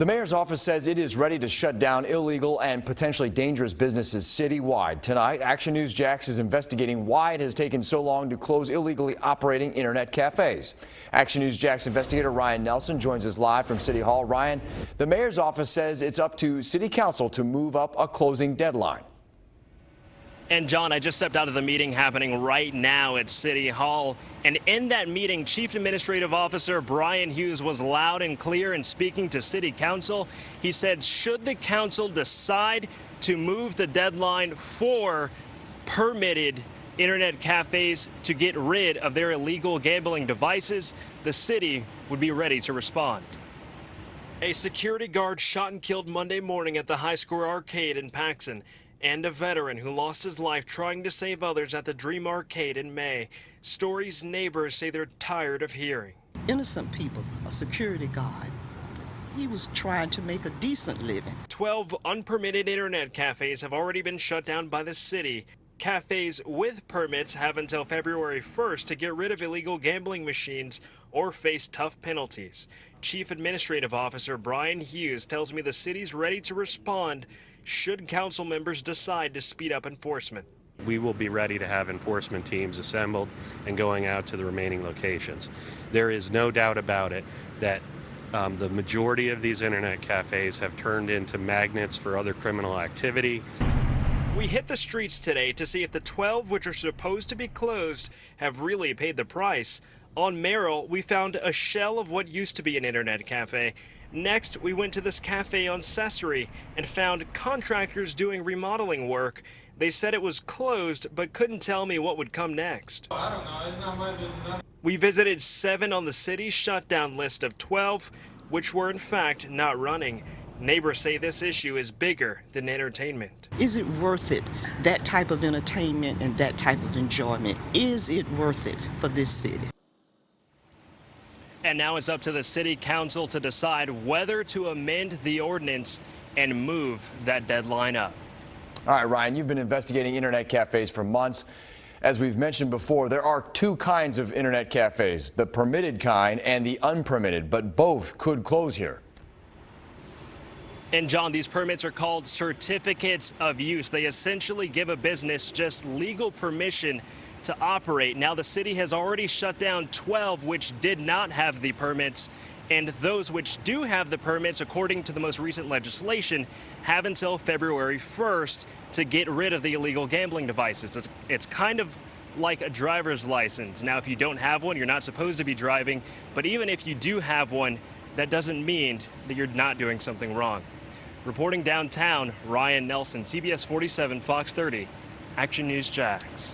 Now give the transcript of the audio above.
The mayor's office says it is ready to shut down illegal and potentially dangerous businesses citywide. Tonight, Action News Jax is investigating why it has taken so long to close illegally operating internet cafes. Action News Jax investigator Ryan Nelson joins us live from City Hall. Ryan, the mayor's office says it's up to City Council to move up a closing deadline. And John, I just stepped out of the meeting happening right now at City Hall. And in that meeting, Chief Administrative Officer Brian Hughes was loud and clear in speaking to City Council. He said, should the council decide to move the deadline for permitted internet cafes to get rid of their illegal gambling devices, the city would be ready to respond. A security guard shot and killed Monday morning at the High Score Arcade in Paxson, and a veteran who lost his life trying to save others at the Dream Arcade in May. Stories neighbors say they're tired of hearing. Innocent people, a security guard. He was trying to make a decent living. 12 unpermitted internet cafes have already been shut down by the city. Cafes with permits have until February 1st to get rid of illegal gambling machines or face tough penalties. Chief Administrative Officer Brian Hughes tells me the city's ready to respond should council members decide to speed up enforcement. We will be ready to have enforcement teams assembled and going out to the remaining locations. There is no doubt about it that the majority of these internet cafes have turned into magnets for other criminal activity. We hit the streets today to see if the 12 which are supposed to be closed have really paid the price. On Merrill, we found a shell of what used to be an internet cafe. Next, we went to this cafe on Cesare and found contractors doing remodeling work. They said it was closed, but couldn't tell me what would come next. I don't know. It's not my business. We visited 7 on the city's shutdown list of 12, which were in fact not running. Neighbors say this issue is bigger than entertainment. Is it worth it? That type of entertainment and that type of enjoyment, is it worth it for this city? And now it's up to the city council to decide whether to amend the ordinance and move that deadline up. All right, Ryan, you've been investigating internet cafes for months. As we've mentioned before, there are two kinds of internet cafes, the permitted kind and the unpermitted, but both could close here. And John, these permits are called certificates of use. They essentially give a business just legal permission to operate. Now, the city has already shut down 12 which did not have the permits, and those which do have the permits, according to the most recent legislation, have until February 1st to get rid of the illegal gambling devices. It's kind of like a driver's license. Now, if you don't have one, you're not supposed to be driving, but even if you do have one, that doesn't mean that you're not doing something wrong. Reporting downtown, Ryan Nelson, CBS 47, Fox 30, Action News Jax.